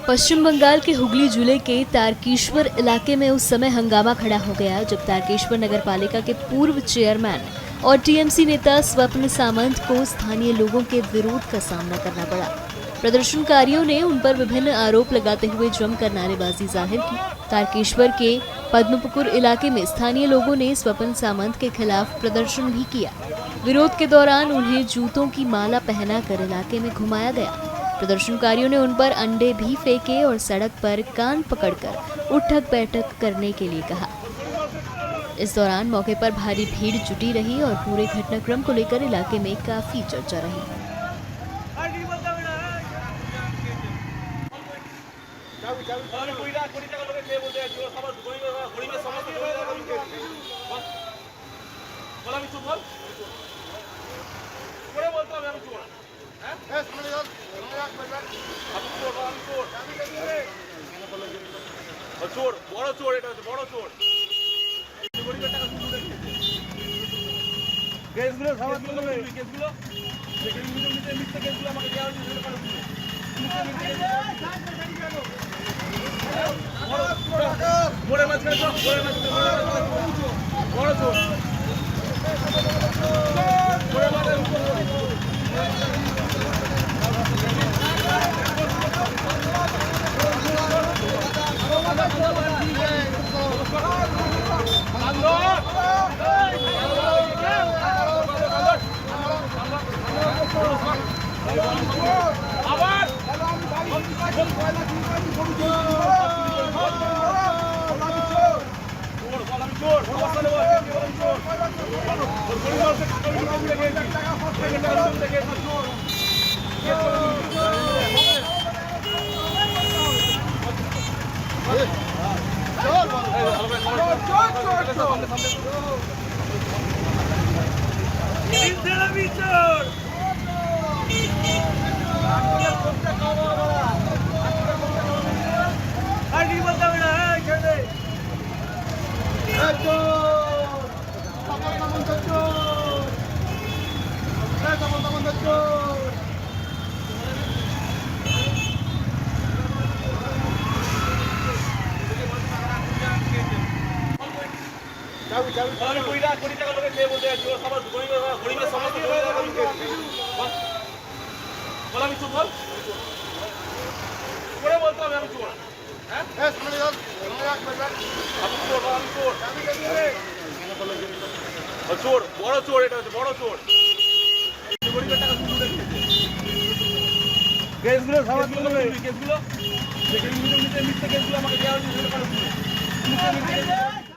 पश्चिम बंगाल के हुगली जिले के तारकेश्वर इलाके में उस समय हंगामा खड़ा हो गया जब तारकेश्वर नगर पालिका के पूर्व चेयरमैन और टीएमसी नेता स्वप्न सामंत को स्थानीय लोगों के विरोध का सामना करना पड़ा। प्रदर्शनकारियों ने उन पर विभिन्न आरोप लगाते हुए जमकर नारेबाजी जाहिर की। तारकेश्वर के पद्मपुकुर इलाके में स्थानीय लोगों ने स्वप्न सामंत के खिलाफ प्रदर्शन भी किया। विरोध के दौरान उन्हें जूतों की माला पहनाकर इलाके में घुमाया गया। प्रदर्शनकारियों ने उन पर अंडे भी फेंके और सड़क पर कान पकड़कर उठक बैठक करने के लिए कहा। इस दौरान मौके पर भारी भीड़ जुटी रही और पूरे घटनाक्रम को लेकर इलाके में काफी चर्चा रही। চোর বড় চোর, এটা হচ্ছে বড় চোর। কেসগুলো সমাজ করবে, কেসগুলো যে কেসগুলো নিতে মিথ্যা কেসগুলো আমাকে দেওয়া হয়েছে সেটা কারণ বড় মাঝখানে চোর, বড় মাঝখানে বড় চোর, বড় মাঝখানে চোর বড় চোর, এটা হচ্ছে বড় চোর। কেসগুলো সমাজ করবে, কেসগুলো যে কেসগুলো নিতে মিথ্যা কেসগুলো আমাকে দেওয়া হয়েছে সেটা কারণ